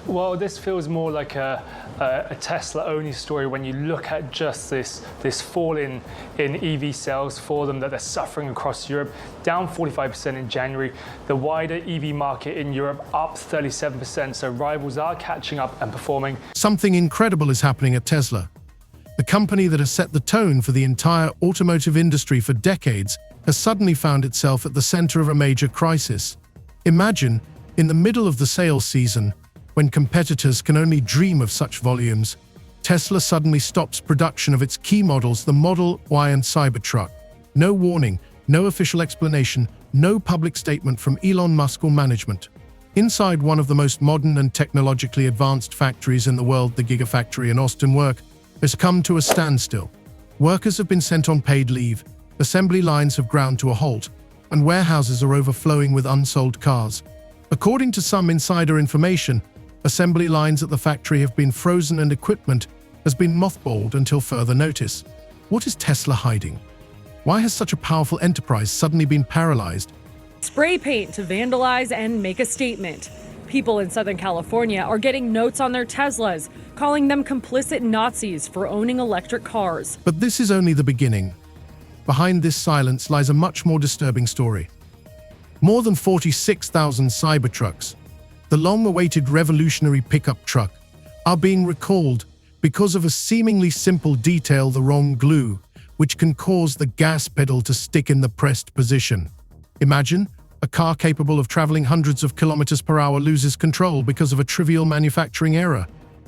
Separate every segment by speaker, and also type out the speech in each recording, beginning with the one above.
Speaker 1: Well, this feels more like a Tesla-only story when you look at just this fall in EV sales for them that they're suffering across Europe, down 45% in January. The wider EV market in Europe up 37%, so rivals are catching up and performing.
Speaker 2: Something incredible is happening at Tesla. The company that has set the tone for the entire automotive industry for decades has suddenly found itself at the center of a major crisis. Imagine, in the middle of the sales season, when competitors can only dream of such volumes, Tesla suddenly stops production of its key models, the Model Y and Cybertruck. No warning, no official explanation, no public statement from Elon Musk or management. Inside one of the most modern and technologically advanced factories in the world, the Gigafactory in Austin, work has come to a standstill. Workers have been sent on paid leave, assembly lines have ground to a halt, and warehouses are overflowing with unsold cars. According to some insider information, assembly lines at the factory have been frozen and equipment has been mothballed until further notice. What is Tesla hiding? Why has such a powerful enterprise suddenly been paralyzed?
Speaker 3: Spray paint to vandalize and make a statement. People in Southern California are getting notes on their Teslas, calling them complicit Nazis for owning electric cars.
Speaker 2: But this is only the beginning. Behind this silence lies a much more disturbing story. More than 46,000 Cybertrucks, the long-awaited revolutionary pickup truck, are being recalled because of a seemingly simple detail, the wrong glue, which can cause the gas pedal to stick in the pressed position. Imagine a car capable of traveling hundreds of kilometers per hour loses control because of a trivial manufacturing error.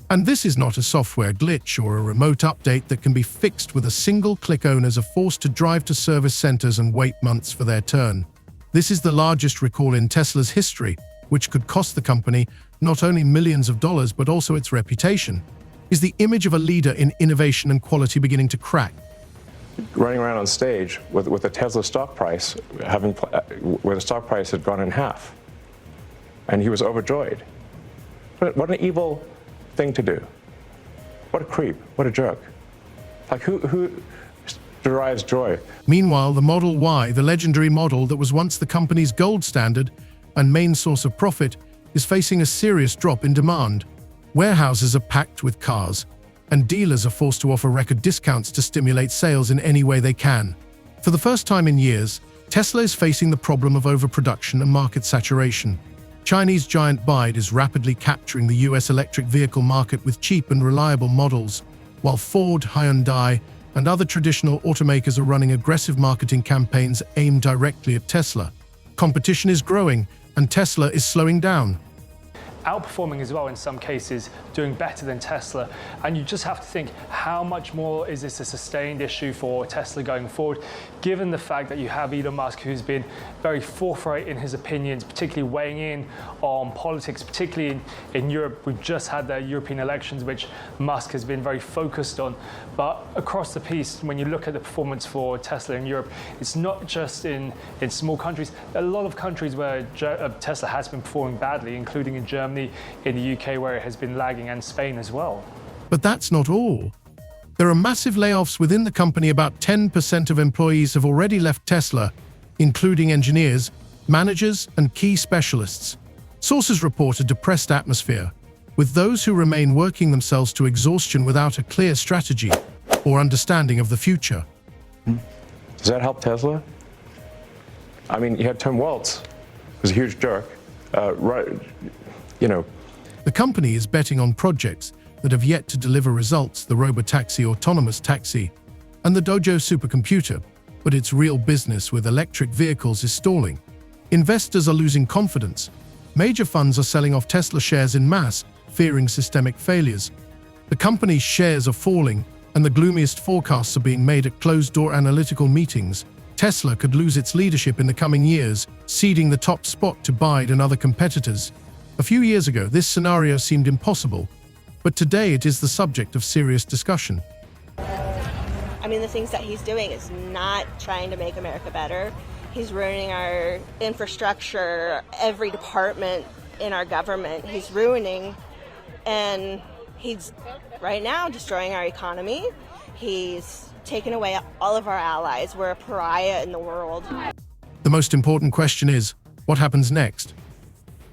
Speaker 2: And this is not a software glitch or a remote update that can be fixed with a single click. Owners are forced to drive to service centers and wait months for their turn. This is the largest recall in Tesla's history, which could cost the company not only millions of dollars but also its reputation. Is the image of a leader in innovation and quality beginning to crack?
Speaker 4: Running around on stage with the Tesla stock price, where the stock price had gone in half. And he was overjoyed. What an evil thing to do. What a creep, what a jerk. Like who derives joy?
Speaker 2: Meanwhile, the Model Y, the legendary model that was once the company's gold standard and main source of profit, is facing a serious drop in demand. Warehouses are packed with cars, and dealers are forced to offer record discounts to stimulate sales in any way they can. For the first time in years, Tesla is facing the problem of overproduction and market saturation. Chinese giant BYD is rapidly capturing the US electric vehicle market with cheap and reliable models, while Ford, Hyundai, and other traditional automakers are running aggressive marketing campaigns aimed directly at Tesla. Competition is growing, and Tesla is slowing down.
Speaker 1: Outperforming as well in some cases, doing better than Tesla. And you just have to think, how much more is this a sustained issue for Tesla going forward, given the fact that you have Elon Musk, who's been very forthright in his opinions, particularly weighing in on politics, particularly in Europe. We've just had the European elections, which Musk has been very focused on. But across the piece, when you look at the performance for Tesla in Europe, it's not just in small countries. There are a lot of countries where Tesla has been performing badly, including in Germany, in the UK where it has been lagging, and Spain as well.
Speaker 2: But that's not all. There are massive layoffs within the company. About 10% of employees have already left Tesla, including engineers, managers, and key specialists. Sources report a depressed atmosphere, with those who remain working themselves to exhaustion without a clear strategy or understanding of the future.
Speaker 4: Does that help Tesla? I mean, you had Tim Waltz, who's a huge jerk.
Speaker 2: The company is betting on projects that have yet to deliver results, the robotaxi, autonomous taxi, and the Dojo supercomputer, but its real business with electric vehicles is stalling. Investors are losing confidence. Major funds are selling off Tesla shares en masse, fearing systemic failures. The company's shares are falling, and the gloomiest forecasts are being made at closed-door analytical meetings. Tesla could lose its leadership in the coming years, ceding the top spot to BYD and other competitors. A few years ago, this scenario seemed impossible, but today it is the subject of serious discussion.
Speaker 5: I mean, the things that he's doing is not trying to make America better. He's ruining our infrastructure, every department in our government. He's ruining, and he's right now destroying our economy. He's taken away all of our allies. We're a pariah in the world.
Speaker 2: The most important question is, what happens next?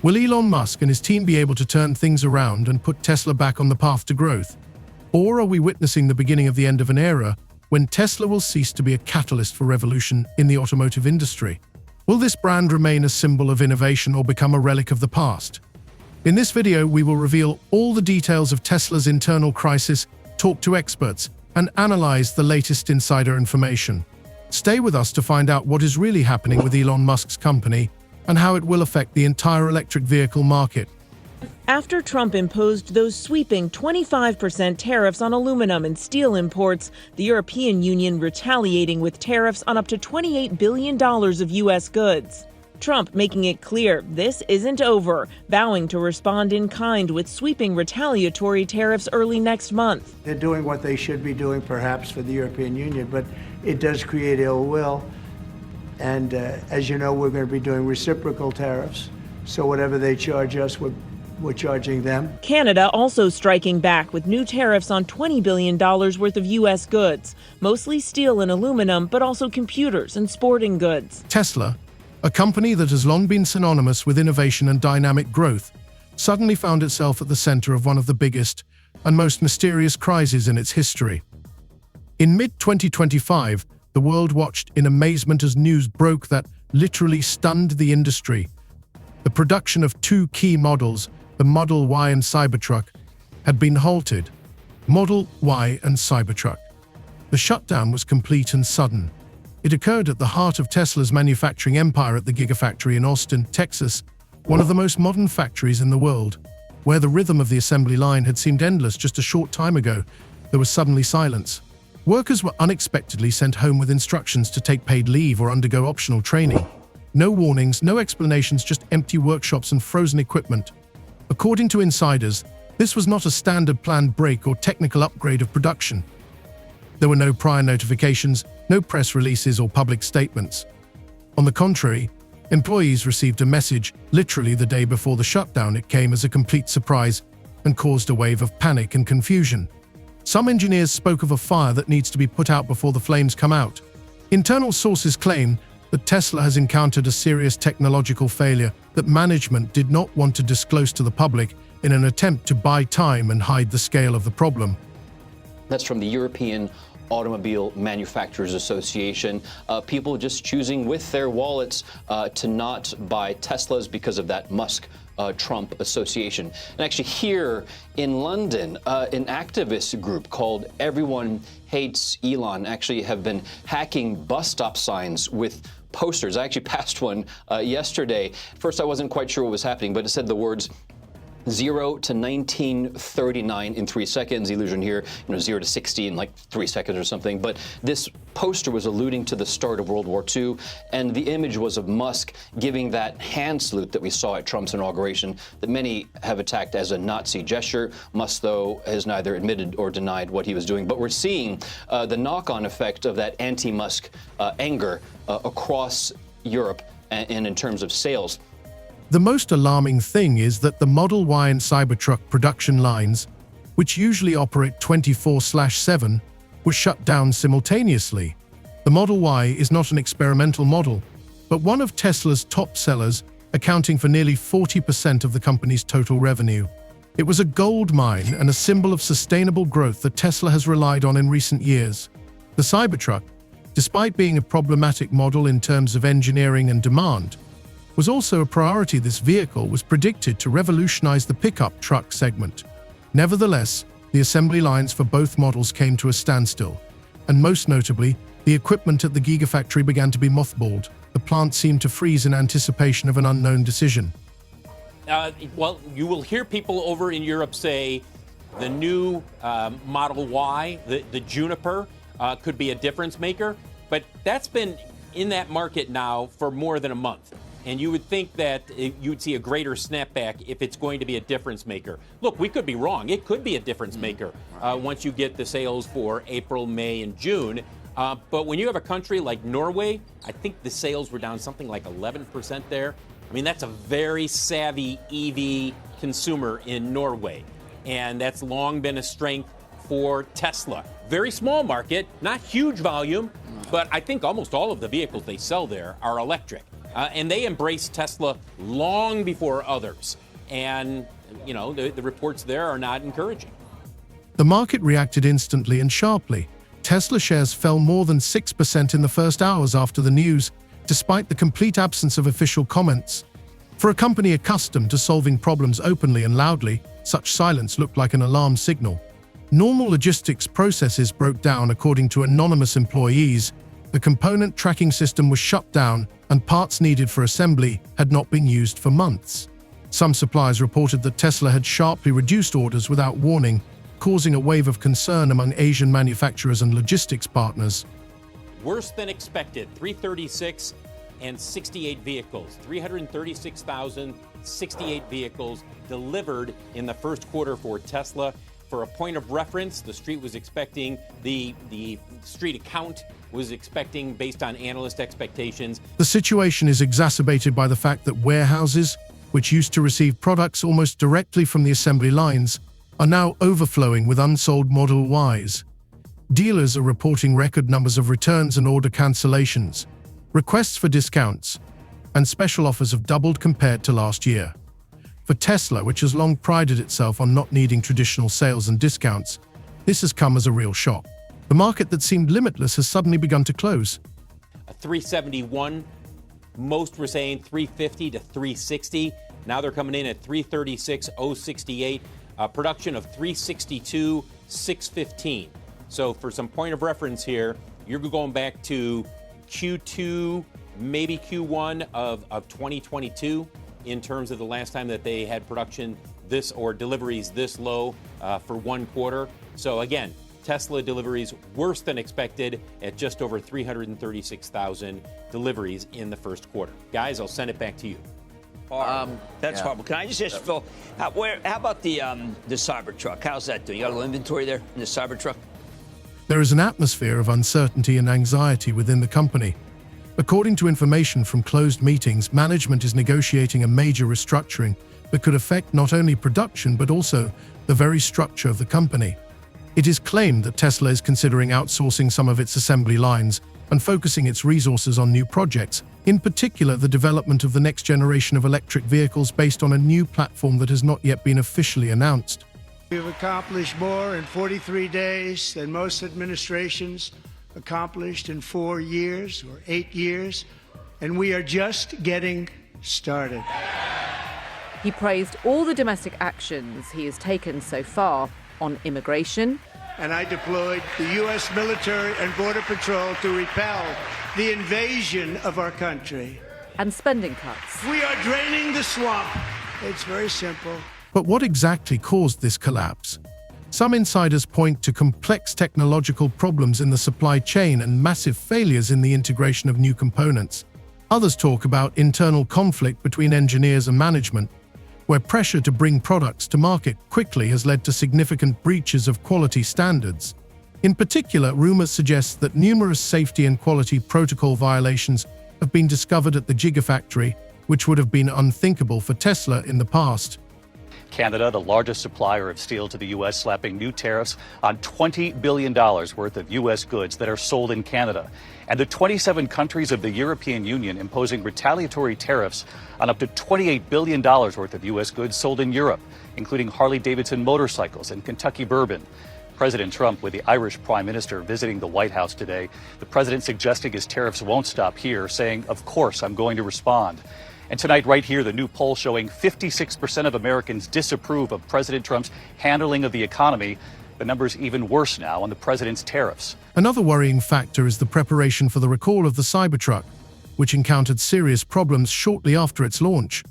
Speaker 2: Will Elon Musk and his team be able to turn things around and put Tesla back on the path to growth? Or are we witnessing the beginning of the end of an era when Tesla will cease to be a catalyst for revolution in the automotive industry? Will this brand remain a symbol of innovation or become a relic of the past? In this video, we will reveal all the details of Tesla's internal crisis, talk to experts, and analyze the latest insider information. Stay with us to find out what is really happening with Elon Musk's company and how it will affect the entire electric vehicle market.
Speaker 6: After Trump imposed those sweeping 25% tariffs on aluminum and steel imports, the European Union retaliating with tariffs on up to $28 billion of U.S. goods. Trump making it clear this isn't over, vowing to respond in kind with sweeping retaliatory tariffs early next month.
Speaker 7: They're doing what they should be doing, perhaps, for the European Union, but it does create ill will. And as you know, we're going to be doing reciprocal tariffs. So whatever they charge us, we're charging them.
Speaker 6: Canada also striking back with new tariffs on $20 billion worth of U.S. goods, mostly steel and aluminum, but also computers and sporting goods.
Speaker 2: Tesla, a company that has long been synonymous with innovation and dynamic growth, suddenly found itself at the center of one of the biggest and most mysterious crises in its history. In mid-2025, the world watched in amazement as news broke that literally stunned the industry. The production of two key models, the Model Y and Cybertruck, had been halted. Model Y and Cybertruck. The shutdown was complete and sudden. It occurred at the heart of Tesla's manufacturing empire at the Gigafactory in Austin, Texas, one of the most modern factories in the world. Where the rhythm of the assembly line had seemed endless just a short time ago, there was suddenly silence. Workers were unexpectedly sent home with instructions to take paid leave or undergo optional training. No warnings, no explanations, just empty workshops and frozen equipment. According to insiders, this was not a standard planned break or technical upgrade of production. There were no prior notifications, no press releases or public statements. On the contrary, employees received a message literally the day before the shutdown. It came as a complete surprise and caused a wave of panic and confusion. Some engineers spoke of a fire that needs to be put out before the flames come out. Internal sources claim that Tesla has encountered a serious technological failure that management did not want to disclose to the public in an attempt to buy time and hide the scale of the problem.
Speaker 8: That's from the European Automobile Manufacturers Association. People just choosing with their wallets to not buy Teslas because of that Musk-Trump association. And actually here in London, an activist group called Everyone Hates Elon actually have been hacking bus stop signs with posters. I actually passed one yesterday. First, I wasn't quite sure what was happening, but it said the words 0 to 1939 in 3 seconds. Illusion here, 0 to 60 in like 3 seconds or something. But this poster was alluding to the start of World War II, and the image was of Musk giving that hand salute that we saw at Trump's inauguration that many have attacked as a Nazi gesture. Musk, though, has neither admitted or denied what he was doing. But we're seeing the knock-on effect of that anti-Musk anger across Europe and in terms of sales.
Speaker 2: The most alarming thing is that the Model Y and Cybertruck production lines, which usually operate 24/7, were shut down simultaneously. The Model Y is not an experimental model, but one of Tesla's top sellers, accounting for nearly 40% of the company's total revenue. It was a gold mine and a symbol of sustainable growth that Tesla has relied on in recent years. The Cybertruck, despite being a problematic model in terms of engineering and demand, was also a priority. This vehicle was predicted to revolutionize the pickup truck segment. Nevertheless, the assembly lines for both models came to a standstill, and most notably, the equipment at the Gigafactory began to be mothballed. The plant seemed to freeze in anticipation of an unknown decision.
Speaker 9: Well, you will hear people over in Europe say the new Model Y, the Juniper, could be a difference maker, but that's been in that market now for more than a month. And you would think that you'd see a greater snapback if it's going to be a difference maker. Look, we could be wrong. It could be a difference maker once you get the sales for April, May, and June. But when you have a country like Norway, I think the sales were down something like 11% there. I mean, that's a very savvy EV consumer in Norway. And that's long been a strength for Tesla. Very small market, not huge volume, but I think almost all of the vehicles they sell there are electric. And they embraced Tesla long before others. And, you know, the reports there are not encouraging.
Speaker 2: The market reacted instantly and sharply. Tesla shares fell more than 6% in the first hours after the news, despite the complete absence of official comments. For a company accustomed to solving problems openly and loudly, such silence looked like an alarm signal. Normal logistics processes broke down, according to anonymous employees. The component tracking system was shut down, and parts needed for assembly had not been used for months. Some suppliers reported that Tesla had sharply reduced orders without warning, causing a wave of concern among Asian manufacturers and logistics partners.
Speaker 9: Worse than expected, 336 and 68 vehicles, 336,068 vehicles delivered in the first quarter for Tesla. For a point of reference, the street was expecting, the street account was expecting, based on analyst expectations.
Speaker 2: The situation is exacerbated by the fact that warehouses, which used to receive products almost directly from the assembly lines, are now overflowing with unsold Model Ys. Dealers are reporting record numbers of returns and order cancellations. Requests for discounts and special offers have doubled compared to last year. For Tesla, which has long prided itself on not needing traditional sales and discounts, this has come as a real shock. The market that seemed limitless has suddenly begun to close.
Speaker 9: A 371, most were saying 350 to 360. Now they're coming in at 336,068. Production of 362,615. So for some point of reference here, you're going back to Q2, maybe Q1 of 2022 in terms of the last time that they had production this or deliveries this low for one quarter. So again, Tesla deliveries worse than expected at just over 336,000 deliveries in the first quarter. Guys, I'll send it back to you.
Speaker 10: That's horrible. Can I just ask Phil, how about the Cybertruck? How's that doing? You got a little inventory there in the Cybertruck?
Speaker 2: There is an atmosphere of uncertainty and anxiety within the company. According to information from closed meetings, management is negotiating a major restructuring that could affect not only production but also the very structure of the company. It is claimed that Tesla is considering outsourcing some of its assembly lines and focusing its resources on new projects, in particular the development of the next generation of electric vehicles based on a new platform that has not yet been officially announced.
Speaker 7: We've accomplished more in 43 days than most administrations accomplished in 4 years or 8 years, and we are just getting started.
Speaker 11: He praised all the domestic actions he has taken so far on immigration.
Speaker 7: And I deployed the U.S. military and Border Patrol to repel the invasion of our country.
Speaker 11: And spending cuts.
Speaker 7: We are draining the swamp. It's very simple.
Speaker 2: But what exactly caused this collapse? Some insiders point to complex technological problems in the supply chain and massive failures in the integration of new components. Others talk about internal conflict between engineers and management, where pressure to bring products to market quickly has led to significant breaches of quality standards. In particular, rumors suggest that numerous safety and quality protocol violations have been discovered at the Gigafactory, which would have been unthinkable for Tesla in the past.
Speaker 12: Canada, the largest supplier of steel to the U.S., slapping new tariffs on $20 billion worth of U.S. goods that are sold in Canada. And the 27 countries of the European Union imposing retaliatory tariffs on up to $28 billion worth of U.S. goods sold in Europe, including Harley-Davidson motorcycles and Kentucky bourbon. President Trump with the Irish Prime Minister visiting the White House today. The president suggesting his tariffs won't stop here, saying, "Of course, I'm going to respond." And tonight, right here, the new poll showing 56% of Americans disapprove of President Trump's handling of the economy. The number's even worse now on the president's tariffs.
Speaker 2: Another worrying factor is the preparation for the recall of the Cybertruck, which encountered serious problems shortly after its launch.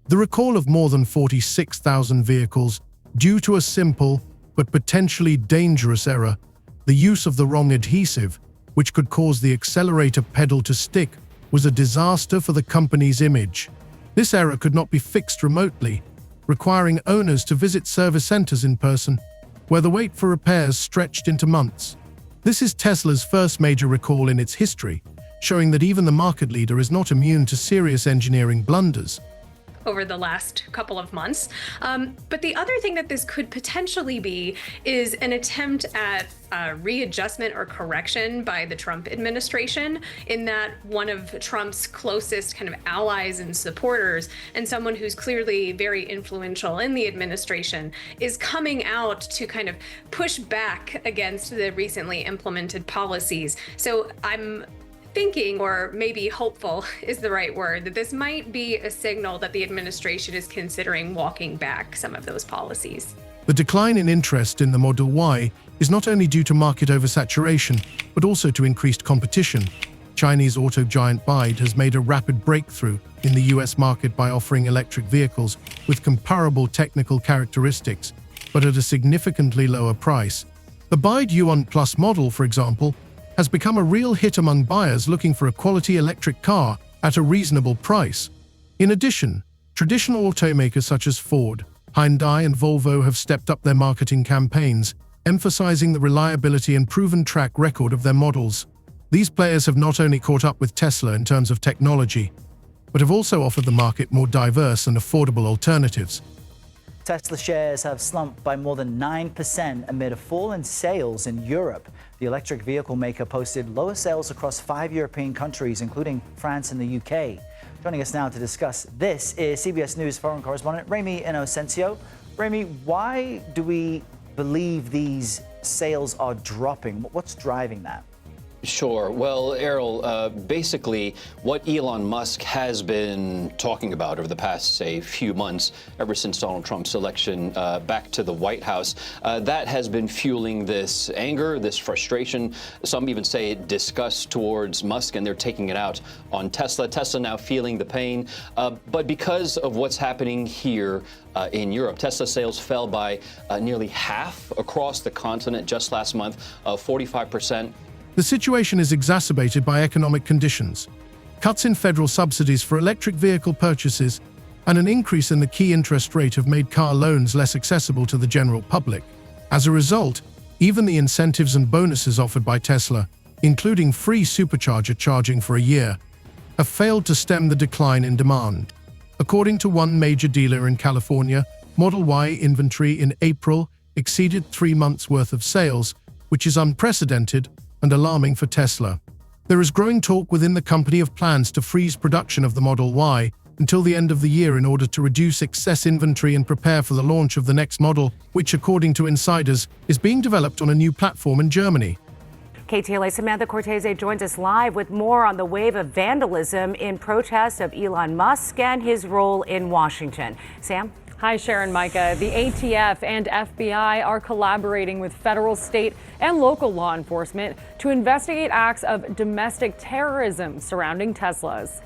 Speaker 2: The recall of more than 46,000 vehicles due to a simple but potentially dangerous error, the use of the wrong adhesive, which could cause the accelerator pedal to stick, was a disaster for the company's image. This error could not be fixed remotely, requiring owners to visit service centers in person, where the wait for repairs stretched into months. This is Tesla's first major recall in its history, showing that even the market leader is not immune to serious engineering blunders.
Speaker 13: over the last couple of months. But the other thing that this could potentially be is an attempt at readjustment or correction by the Trump administration, in that one of Trump's closest kind of allies and supporters, and someone who's clearly very influential in the administration, is coming out to kind of push back against the recently implemented policies. So I'm thinking, or maybe hopeful is the right word, that this might be a signal that the administration is considering walking back some of those policies.
Speaker 2: The decline in interest in the Model Y is not only due to market oversaturation, but also to increased competition. Chinese auto giant BYD has made a rapid breakthrough in the US market by offering electric vehicles with comparable technical characteristics, but at a significantly lower price. The BYD Yuan Plus model, for example, has become a real hit among buyers looking for a quality electric car at a reasonable price. In addition, traditional automakers such as Ford, Hyundai, and Volvo have stepped up their marketing campaigns, emphasizing the reliability and proven track record of their models. These players have not only caught up with Tesla in terms of technology, but have also offered the market more diverse and affordable alternatives.
Speaker 14: Tesla shares have slumped by more than 9% amid a fall in sales in Europe. The electric vehicle maker posted lower sales across 5 European countries, including France and the UK. Joining us now to discuss this is CBS News foreign correspondent Remy Inocencio. Remy, why do we believe these sales are dropping? What's driving that?
Speaker 8: Sure. Well, Errol, basically what Elon Musk has been talking about over the past, say, few months, ever since Donald Trump's election back to the White House, that has been fueling this anger, this frustration, some even say disgust towards Musk, and they're taking it out on Tesla. Tesla now feeling the pain. But because of what's happening here in Europe, Tesla sales fell by nearly half across the continent just last month, 45%.
Speaker 2: The situation is exacerbated by economic conditions, cuts in federal subsidies for electric vehicle purchases, and an increase in the key interest rate have made car loans less accessible to the general public. As a result, even the incentives and bonuses offered by Tesla, including free supercharger charging for a year, have failed to stem the decline in demand. According to one major dealer in California, Model Y inventory in April exceeded 3 months' worth of sales, which is unprecedented and alarming for Tesla. There is growing talk within the company of plans to freeze production of the Model Y until the end of the year in order to reduce excess inventory and prepare for the launch of the next model, which, according to insiders, is being developed on a new platform in Germany.
Speaker 15: KTLA Samantha Cortese joins us live with more on the wave of vandalism in protest of Elon Musk and his role in Washington. Sam?
Speaker 3: Hi, Sharon, Micah. The ATF and FBI are collaborating with federal, state, and local law enforcement to investigate acts of domestic terrorism surrounding Teslas.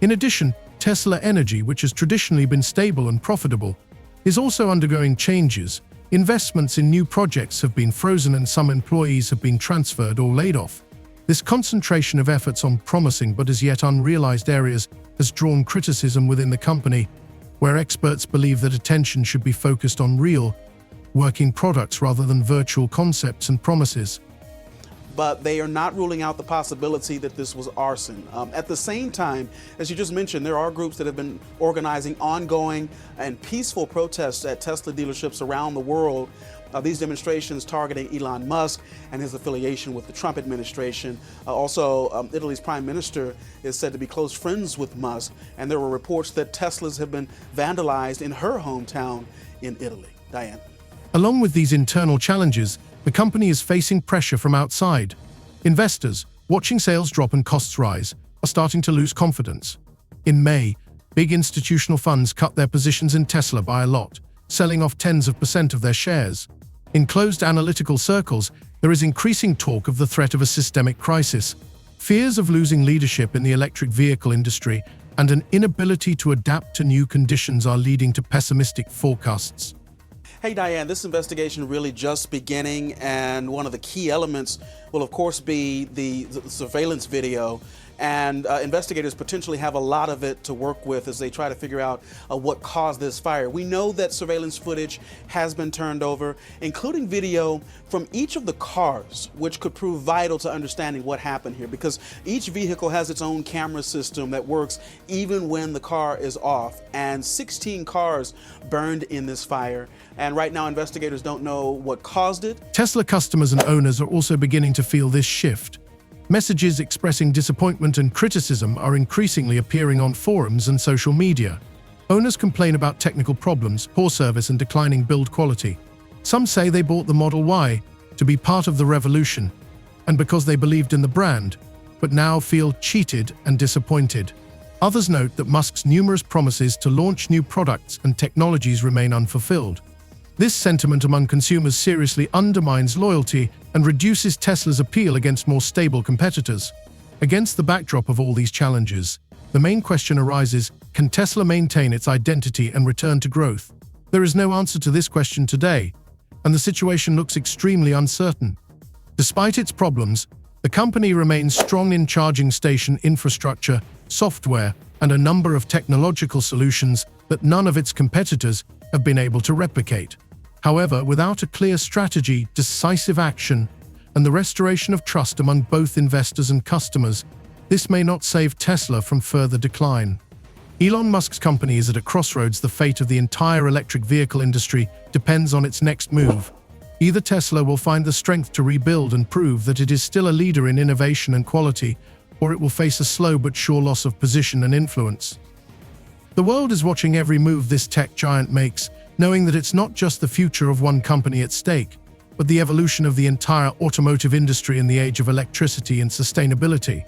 Speaker 2: In addition, Tesla Energy, which has traditionally been stable and profitable, is also undergoing changes. Investments in new projects have been frozen and some employees have been transferred or laid off. This concentration of efforts on promising but as yet unrealized areas has drawn criticism within the company, where experts believe that attention should be focused on real, working products rather than virtual concepts and promises.
Speaker 16: But they are not ruling out the possibility that this was arson. At the same time, as you just mentioned, there are groups that have been organizing ongoing and peaceful protests at Tesla dealerships around the world. These demonstrations targeting Elon Musk and his affiliation with the Trump administration. Also, Italy's prime minister is said to be close friends with Musk, and there were reports that Teslas have been vandalized in her hometown in Italy. Diane.
Speaker 2: Along with these internal challenges, the company is facing pressure from outside. Investors, watching sales drop and costs rise, are starting to lose confidence. In May, big institutional funds cut their positions in Tesla by a lot, selling off tens of % of their shares. In closed analytical circles, there is increasing talk of the threat of a systemic crisis. Fears of losing leadership in the electric vehicle industry and an inability to adapt to new conditions are leading to pessimistic forecasts.
Speaker 16: Hey, Diane, this investigation really just beginning, and one of the key elements will, of course, be the surveillance video. and investigators potentially have a lot of it to work with as they try to figure out what caused this fire. We know that surveillance footage has been turned over, including video from each of the cars, which could prove vital to understanding what happened here, because each vehicle has its own camera system that works even when the car is off, and 16 cars burned in this fire. And right now, investigators don't know what caused it.
Speaker 2: Tesla customers and owners are also beginning to feel this shift. Messages expressing disappointment and criticism are increasingly appearing on forums and social media. Owners complain about technical problems, poor service, and declining build quality. Some say they bought the Model Y to be part of the revolution and because they believed in the brand, but now feel cheated and disappointed. Others note that Musk's numerous promises to launch new products and technologies remain unfulfilled. This sentiment among consumers seriously undermines loyalty and reduces Tesla's appeal against more stable competitors. Against the backdrop of all these challenges, the main question arises: can Tesla maintain its identity and return to growth? There is no answer to this question today, and the situation looks extremely uncertain. Despite its problems, the company remains strong in charging station infrastructure, software, and a number of technological solutions that none of its competitors have been able to replicate. However, without a clear strategy, decisive action, and the restoration of trust among both investors and customers, this may not save Tesla from further decline. Elon Musk's company is at a crossroads. The fate of the entire electric vehicle industry depends on its next move. Either Tesla will find the strength to rebuild and prove that it is still a leader in innovation and quality, or it will face a slow but sure loss of position and influence. The world is watching every move this tech giant makes, knowing that it's not just the future of one company at stake, but the evolution of the entire automotive industry in the age of electricity and sustainability.